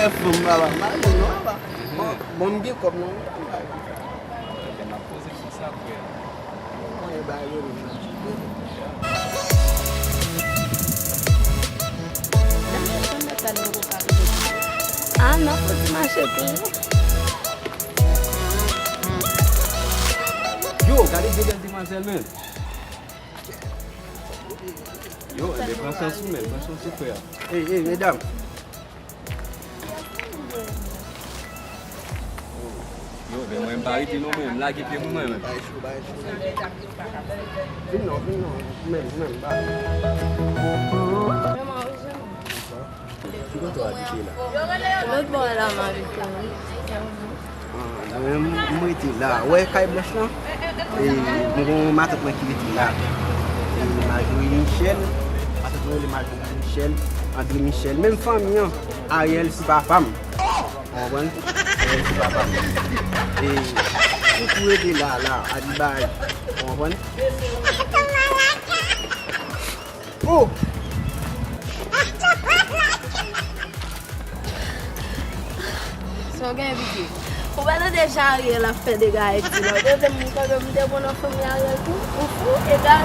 fou, baba. Bon bien comme non. Ah, não, pode marchar tudo. Yo, kali dia ganti Marcel men. Yo, ele passa assim mesmo, passa assim foi. Ei, mesdames. Yo, ben moi m'pari ti non même, là qui fait moi même. Non, même, bah. L'autre bon là, ma vie. Moi j'étais là, ouais, quand il là. Et mon matin qui était là. Et Marie Michel, parce que le Marie Michel, André Michel, même famille, Ariel c'est pas femme. On voit, Ariel c'est pas femme. Et tout était là, à Dubaï. On voit. Oh! Só ganha biquíni. O Belo deixar Ariel a fé de gás. Eu também quando me deu uma família Ariel, o fu é gás.